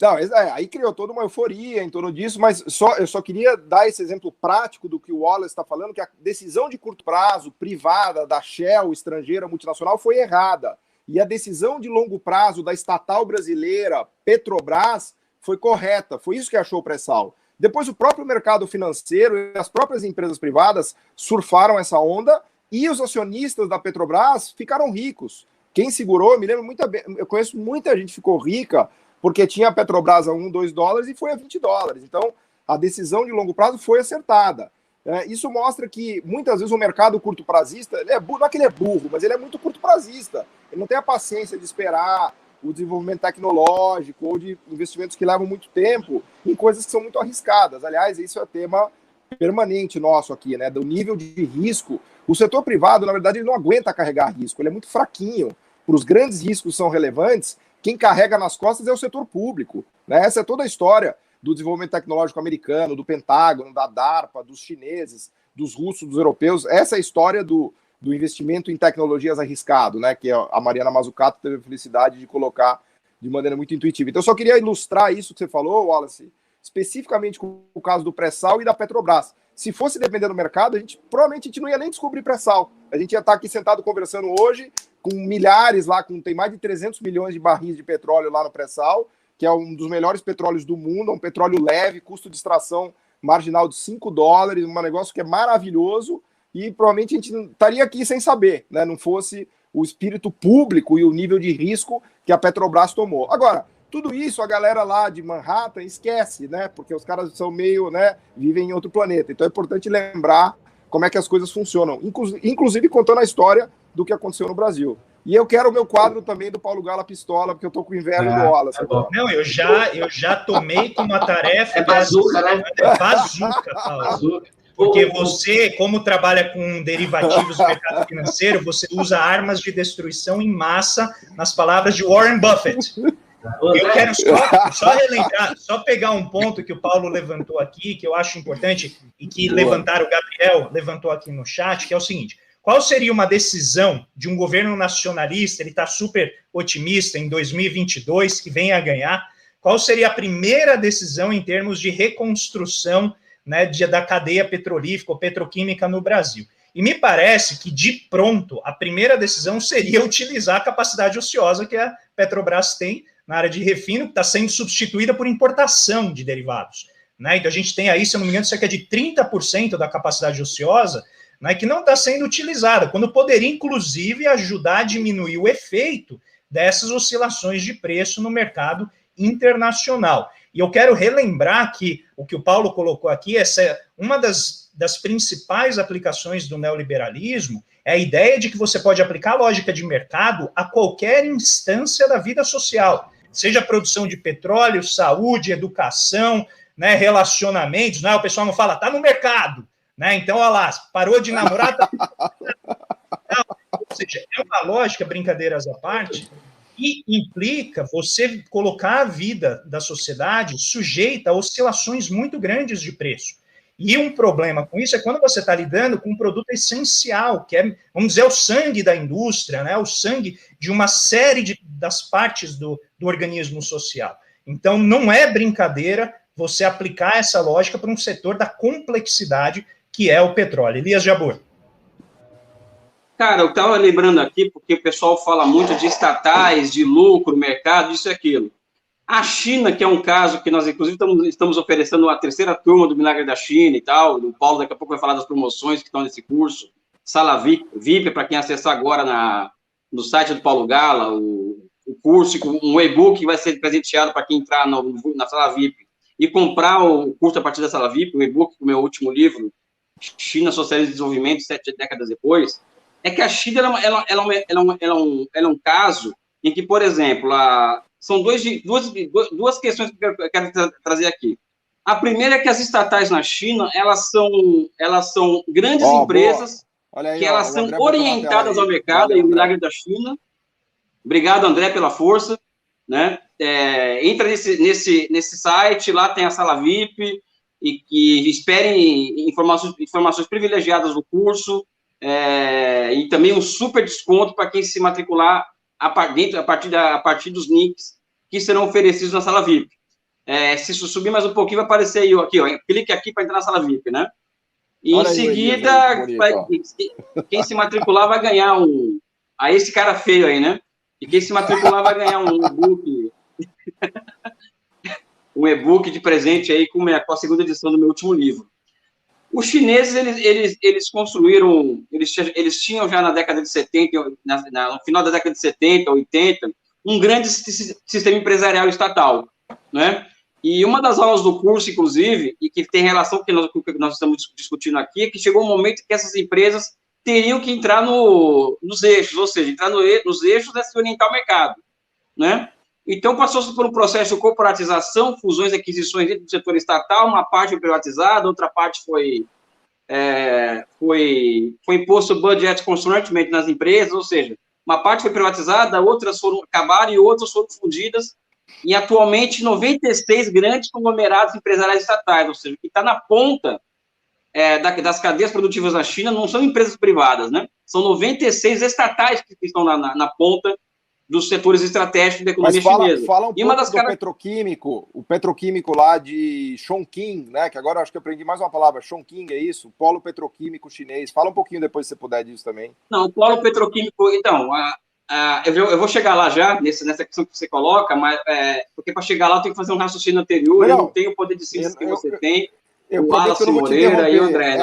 Speaker 3: Não, aí criou toda uma euforia em torno disso, mas eu só queria dar esse exemplo prático do que o Wallace está falando, que a decisão de curto prazo, privada, da Shell, estrangeira, multinacional, foi errada. E a decisão de longo prazo da estatal brasileira, Petrobras, foi correta. Foi isso que achou o pré-sal. Depois o próprio mercado financeiro e as próprias empresas privadas surfaram essa onda e os acionistas da Petrobras ficaram ricos. Quem segurou, eu me lembro muito bem, eu conheço muita gente que ficou rica porque tinha a Petrobras a $1, $2 e foi a $20. Então, a decisão de longo prazo foi acertada. Isso mostra que, muitas vezes, o mercado curto-prazista, não é que ele é burro, mas ele é muito curto-prazista. Ele não tem a paciência de esperar o desenvolvimento tecnológico ou de investimentos que levam muito tempo em coisas que são muito arriscadas. Aliás, isso é tema permanente nosso aqui, né? Do nível de risco. O setor privado, na verdade, ele não aguenta carregar risco, ele é muito fraquinho. Para os grandes riscos que são relevantes, quem carrega nas costas é o setor público, né? Essa é toda a história do desenvolvimento tecnológico americano, do Pentágono, da DARPA, dos chineses, dos russos, dos europeus. Essa é a história do investimento em tecnologias arriscado, né? Que a Mariana Mazzucato teve a felicidade de colocar de maneira muito intuitiva. Então, eu só queria ilustrar isso que você falou, Wallace, especificamente com o caso do pré-sal e da Petrobras. Se fosse depender do mercado, provavelmente a gente não ia nem descobrir pré-sal. A gente ia estar aqui sentado conversando hoje com milhares lá, tem mais de 300 milhões de barris de petróleo lá no pré-sal, que é um dos melhores petróleos do mundo, é um petróleo leve, custo de extração marginal de $5, um negócio que é maravilhoso, e provavelmente a gente estaria aqui sem saber, né? Não fosse o espírito público e o nível de risco que a Petrobras tomou. Agora, tudo isso a galera lá de Manhattan esquece, né? Porque os caras são meio, né, vivem em outro planeta. Então é importante lembrar como é que as coisas funcionam, inclusive contando a história do que aconteceu no Brasil. E eu quero o meu quadro também do Paulo Gala Pistola, porque eu tô com inveja do Wallace.
Speaker 1: Não, eu já tomei como a tarefa...
Speaker 2: É bazuca, né?
Speaker 1: É bazuca, Paulo. Bazuca. Porque você, como trabalha com derivativos do mercado financeiro, você usa armas de destruição em massa, nas palavras de Warren Buffett. Eu quero só relembrar, só pegar um ponto que o Paulo levantou aqui, que eu acho importante, e que o Gabriel levantou aqui no chat, que é o seguinte: qual seria uma decisão de um governo nacionalista, ele está super otimista em 2022, que venha a ganhar, qual seria a primeira decisão em termos de reconstrução, né, da cadeia petrolífera ou petroquímica no Brasil? E me parece que, de pronto, a primeira decisão seria utilizar a capacidade ociosa que a Petrobras tem na área de refino, que está sendo substituída por importação de derivados, né? Então, a gente tem aí, se eu não me engano, cerca de 30% da capacidade ociosa, né, que não está sendo utilizada, quando poderia, inclusive, ajudar a diminuir o efeito dessas oscilações de preço no mercado internacional. E eu quero relembrar que o que o Paulo colocou aqui, essa é uma das principais aplicações do neoliberalismo, é a ideia de que você pode aplicar a lógica de mercado a qualquer instância da vida social, seja produção de petróleo, saúde, educação, né, relacionamentos, né, o pessoal não fala, tá no mercado, né, então, olha lá, parou de namorar, tá... Ou seja, é uma lógica, brincadeiras à parte, e implica você colocar a vida da sociedade sujeita a oscilações muito grandes de preço. E um problema com isso é quando você está lidando com um produto essencial, que é, vamos dizer, o sangue da indústria, né? O sangue de uma série das partes do organismo social. Então, não é brincadeira você aplicar essa lógica para um setor da complexidade que é o petróleo. Elias Jabbour.
Speaker 4: Cara, eu estava lembrando aqui, porque o pessoal fala muito de estatais, de lucro, mercado, isso e aquilo. A China, que é um caso que nós, inclusive, estamos oferecendo a terceira turma do Milagre da China e tal, o Paulo daqui a pouco vai falar das promoções que estão nesse curso, Sala VIP, para quem acessar agora no site do Paulo Gala, o curso, um e-book que vai ser presenteado para quem entrar na Sala VIP e comprar o curso a partir da Sala VIP, o e-book, o meu último livro, China, Socialismo e Desenvolvimento, 7 décadas depois. é que a China ela é um caso em que, por exemplo, são duas questões que eu quero trazer aqui. A primeira é que as estatais na China, elas são grandes empresas
Speaker 3: aí,
Speaker 4: que elas são orientadas ao mercado, e o milagre da China. Obrigado, André, pela força. Né? Entra nesse site, lá tem a sala VIP, e esperem informações privilegiadas do curso, e também um super desconto para quem se matricular a partir dos links que serão oferecidos na sala VIP. Se subir mais um pouquinho, vai aparecer aí, aqui, ó, clique aqui para entrar na sala VIP, né? E em seguida, quem se matricular vai ganhar esse cara feio aí, né? E quem se matricular vai ganhar um e-book, um e-book de presente aí com a segunda edição do meu último livro. Os chineses, eles construíram, eles tinham já na década de 70, no final da década de 70, 80, um grande sistema empresarial estatal, né? E uma das aulas do curso, inclusive, e que tem relação com o que nós estamos discutindo aqui, é que chegou um momento que essas empresas teriam que entrar nos eixos, ou seja, entrar nos eixos e se orientar ao mercado, né? Então, passou-se por um processo de corporatização, fusões e aquisições dentro do setor estatal, uma parte foi privatizada, outra parte foi imposto budget constraint nas empresas, ou seja, uma parte foi privatizada, outras acabaram e outras foram fundidas, e atualmente 96 grandes conglomerados empresariais estatais, ou seja, que está na ponta das cadeias produtivas na China, não são empresas privadas, né? São 96 estatais que estão na ponta dos setores estratégicos da economia chinesa.
Speaker 3: Fala um pouco do petroquímico, o petroquímico lá de Chongqing, né? Que agora acho que aprendi mais uma palavra, Chongqing, é isso? Polo petroquímico chinês. Fala um pouquinho depois, se você puder, disso também.
Speaker 4: Não, o polo petroquímico, então, eu vou chegar lá já, nessa questão que você coloca, mas porque para chegar lá eu tenho que fazer um raciocínio anterior, eu não tenho o poder de síntese que você tem. O Wallace Moreira e o André.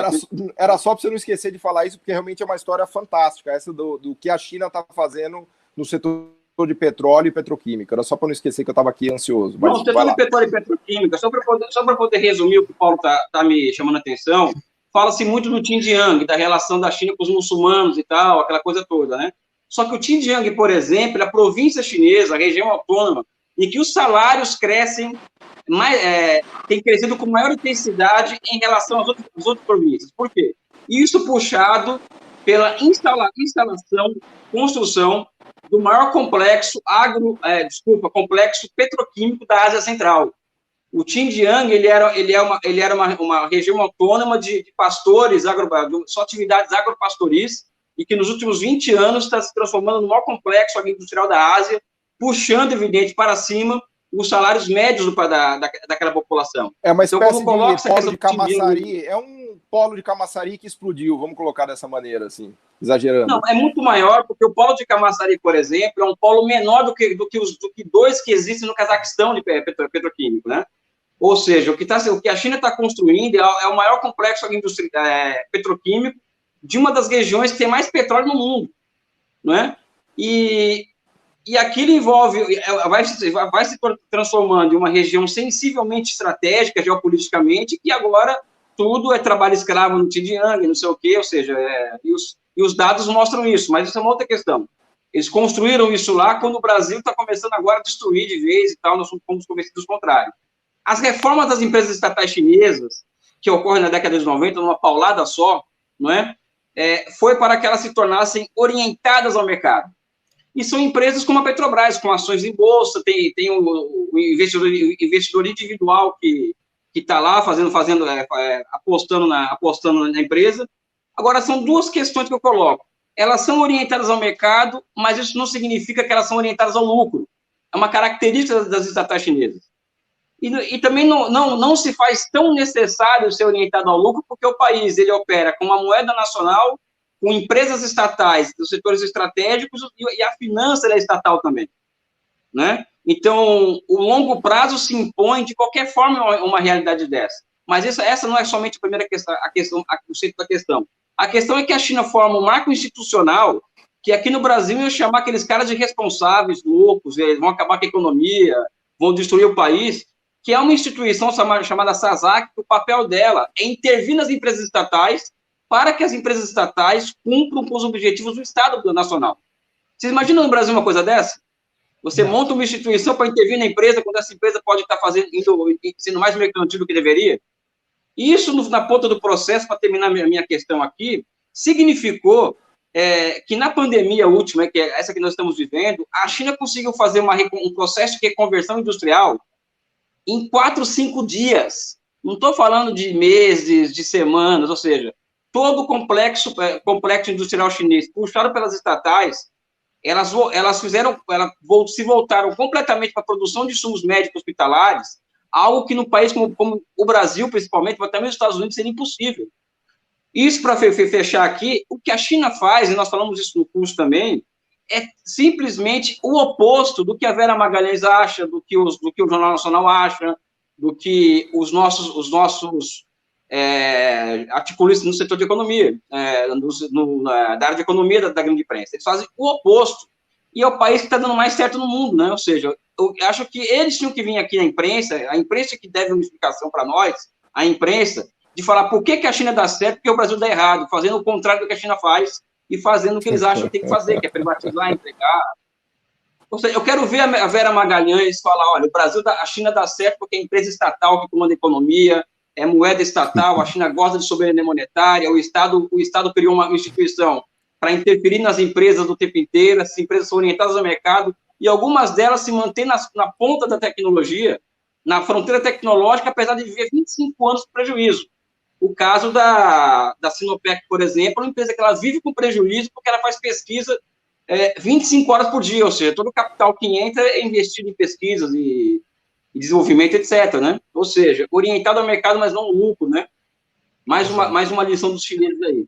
Speaker 3: Era só para você não esquecer de falar isso, porque realmente é uma história fantástica, essa do que a China está fazendo no setor de petróleo e petroquímica. Era só para não esquecer que eu estava aqui ansioso.
Speaker 4: Não, setor de petróleo e petroquímica, só para poder resumir o que o Paulo está me chamando a atenção, fala-se muito do Xinjiang, da relação da China com os muçulmanos e tal, aquela coisa toda, né? Só que o Xinjiang, por exemplo, é a província chinesa, a região autônoma, em que os salários crescem, tem crescido com maior intensidade em relação às outras províncias. Por quê? Isso puxado pela instalação, construção do maior complexo complexo petroquímico da Ásia Central. O Xinjiang, ele era uma região autônoma de pastores, só atividades agropastoris, e que nos últimos 20 anos está se transformando no maior complexo industrial da Ásia, puxando, evidente, para cima os salários médios daquela população.
Speaker 3: É uma espécie de polo de Camaçari, é um polo de Camaçari que explodiu, vamos colocar dessa maneira, assim, exagerando.
Speaker 4: Não, é muito maior, porque o polo de Camaçari, por exemplo, é um polo menor do que dois que existem no Cazaquistão de petroquímico, né? Ou seja, o que a China está construindo é o maior complexo petroquímico de uma das regiões que tem mais petróleo no mundo, não é? E aquilo vai se transformando em uma região sensivelmente estratégica, geopoliticamente, que agora tudo é trabalho escravo no Xinjiang, não sei o quê, ou seja, e os dados mostram isso, mas isso é uma outra questão. Eles construíram isso lá quando o Brasil está começando agora a destruir de vez e tal, nós fomos convencidos do contrário. As reformas das empresas estatais chinesas, que ocorrem na década de 90, numa paulada só, não é? Foi para que elas se tornassem orientadas ao mercado. E são empresas como a Petrobras, com ações em bolsa, tem o investidor individual que está lá apostando na empresa. Agora, são duas questões que eu coloco. Elas são orientadas ao mercado, mas isso não significa que elas são orientadas ao lucro. É uma característica das estatais chinesas. E também não se faz tão necessário ser orientado ao lucro, porque o país ele opera com uma moeda nacional, com empresas estatais dos setores estratégicos, e a finança é estatal também, né? Então, o longo prazo se impõe de qualquer forma uma realidade dessa. Mas essa não é somente a primeira questão, o centro da questão. A questão é que a China forma um marco institucional que aqui no Brasil ia chamar aqueles caras de responsáveis, loucos, eles vão acabar com a economia, vão destruir o país, que é uma instituição chamada SASAC, que o papel dela é intervir nas empresas estatais para que as empresas estatais cumpram com os objetivos do Estado Nacional. Vocês imaginam no Brasil uma coisa dessa? Você monta uma instituição para intervir na empresa, quando essa empresa pode estar sendo mais mercantil do que deveria? Isso, na ponta do processo, para terminar minha questão aqui, significou que na pandemia última, que é essa que nós estamos vivendo, a China conseguiu fazer um processo de reconversão industrial em 4, 5 dias. Não estou falando de meses, de semanas, ou seja, todo o complexo industrial chinês, puxado pelas estatais, elas se voltaram completamente para a produção de insumos médicos hospitalares, algo que no país como o Brasil, principalmente, mas também os Estados Unidos, seria impossível. Isso, para fechar aqui, o que a China faz, e nós falamos isso no curso também, é simplesmente o oposto do que a Vera Magalhães acha, do que o Jornal Nacional acha, do que os nossos articulistas no setor de economia, da área de economia da grande imprensa. Eles fazem o oposto. E é o país que está dando mais certo no mundo, né? Ou seja, eu acho que eles tinham que vir aqui na imprensa, a imprensa que deve uma explicação para nós, a imprensa, de falar por que a China dá certo e porque o Brasil dá errado, fazendo o contrário do que a China faz e fazendo o que eles acham que tem que fazer, que é privatizar, entregar. Ou seja, eu quero ver a Vera Magalhães falar, olha, a China dá certo porque é empresa estatal que comanda a economia, é moeda estatal, a China gosta de soberania monetária, o Estado criou uma instituição para interferir nas empresas do tempo inteiro, as empresas são orientadas ao mercado, e algumas delas se mantêm na ponta da tecnologia, na fronteira tecnológica, apesar de viver 25 anos de prejuízo. O caso da Sinopec, por exemplo, é uma empresa que ela vive com prejuízo porque ela faz pesquisa 25 horas por dia, ou seja, todo o capital que entra é investido em pesquisas e desenvolvimento, etc., né? Ou seja, orientado ao mercado, mas não ao lucro, né? Mais uma lição dos chineses aí.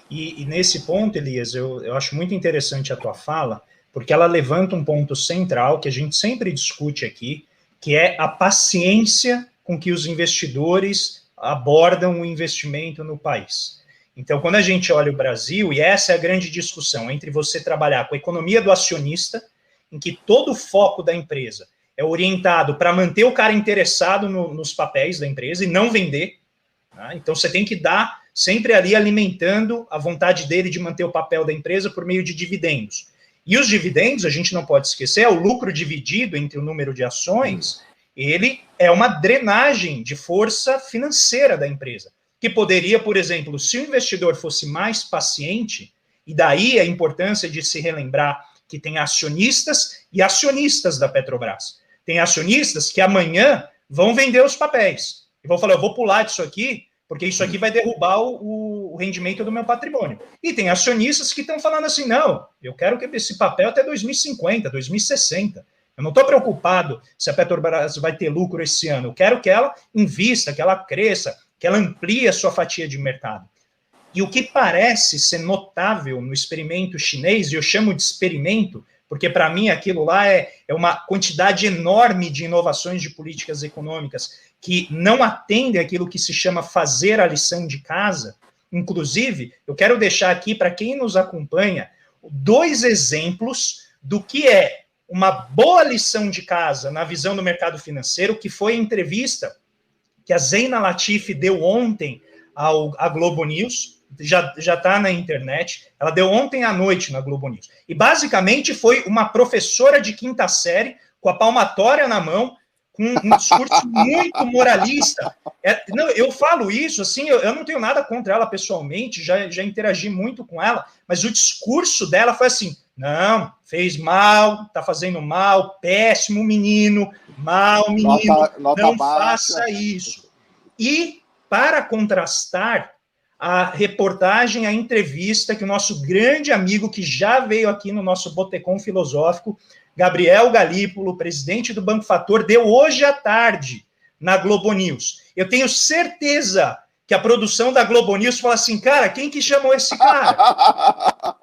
Speaker 1: E nesse ponto, Elias, eu acho muito interessante a tua fala, porque ela levanta um ponto central que a gente sempre discute aqui, que é a paciência com que os investidores abordam o investimento no país. Então, quando a gente olha o Brasil, e essa é a grande discussão, entre você trabalhar com a economia do acionista, em que todo o foco da empresa é orientado para manter o cara interessado nos papéis da empresa e não vender. Tá? Então, você tem que dar sempre ali alimentando a vontade dele de manter o papel da empresa por meio de dividendos. E os dividendos, a gente não pode esquecer, é o lucro dividido entre o número de ações, ele é uma drenagem de força financeira da empresa, que poderia, por exemplo, se o investidor fosse mais paciente, e daí a importância de se relembrar que tem acionistas e acionistas da Petrobras. Tem acionistas que amanhã vão vender os papéis, e vão falar, eu vou pular disso aqui, porque isso aqui vai derrubar o rendimento do meu patrimônio. E tem acionistas que estão falando assim, não, eu quero que esse papel até 2050, 2060. Eu não estou preocupado se a Petrobras vai ter lucro esse ano. Eu quero que ela invista, que ela cresça, que ela amplie a sua fatia de mercado. E o que parece ser notável no experimento chinês, e eu chamo de experimento, porque para mim aquilo lá é uma quantidade enorme de inovações de políticas econômicas que não atendem aquilo que se chama fazer a lição de casa. Inclusive, eu quero deixar aqui para quem nos acompanha 2 exemplos do que é uma boa lição de casa na visão do mercado financeiro, que foi a entrevista que a Zeina Latif deu ontem à Globo News, já está na internet, ela deu ontem à noite na Globo News. E basicamente foi uma professora de 5ª série, com a palmatória na mão, com um discurso muito moralista. Não, eu falo isso, assim, eu não tenho nada contra ela pessoalmente, já interagi muito com ela, mas o discurso dela foi assim, não, fez mal, tá fazendo mal, péssimo menino, mal menino, não faça isso. E, para contrastar, a reportagem, a entrevista que o nosso grande amigo, que já veio aqui no nosso Botecom Filosófico, Gabriel Galípolo, presidente do Banco Fator, deu hoje à tarde na Globo News. Eu tenho certeza que a produção da Globo News fala assim, cara, quem que chamou esse cara?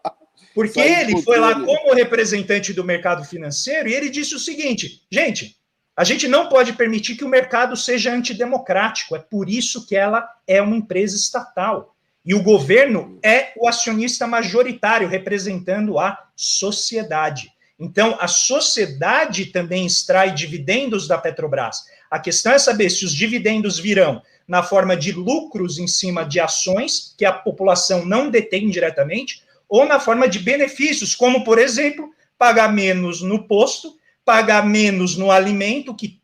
Speaker 1: Porque ele foi lá como representante do mercado financeiro e ele disse o seguinte, gente, a gente não pode permitir que o mercado seja antidemocrático, é por isso que ela é uma empresa estatal. E o governo é o acionista majoritário, representando a sociedade. Então, a sociedade também extrai dividendos da Petrobras. A questão é saber se os dividendos virão na forma de lucros em cima de ações que a população não detém diretamente, ou na forma de benefícios, como, por exemplo, pagar menos no posto, pagar menos no alimento, que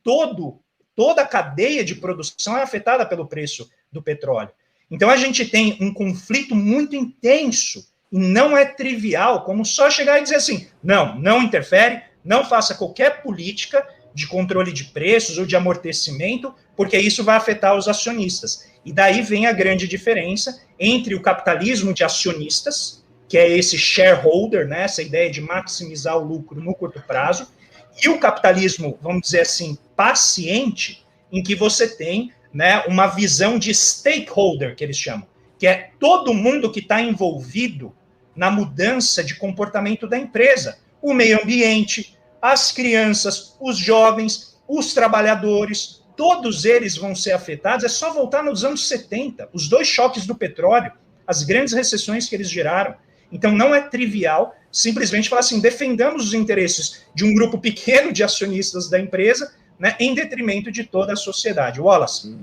Speaker 1: toda a cadeia de produção é afetada pelo preço do petróleo. Então, a gente tem um conflito muito intenso, e não é trivial, como só chegar e dizer assim, não interfere, não faça qualquer política de controle de preços ou de amortecimento, porque isso vai afetar os acionistas. E daí vem a grande diferença entre o capitalismo de acionistas, que é esse shareholder, né, essa ideia de maximizar o lucro no curto prazo, e o capitalismo, vamos dizer assim, paciente, em que você tem, né, uma visão de stakeholder, que eles chamam, que é todo mundo que está envolvido na mudança de comportamento da empresa. O meio ambiente, as crianças, os jovens, os trabalhadores, todos eles vão ser afetados. É só voltar nos anos 70, os 2 choques do petróleo, as grandes recessões que eles geraram. Então, não é trivial simplesmente falar assim, defendamos os interesses de um grupo pequeno de acionistas da empresa, né, em detrimento de toda a sociedade. Wallace.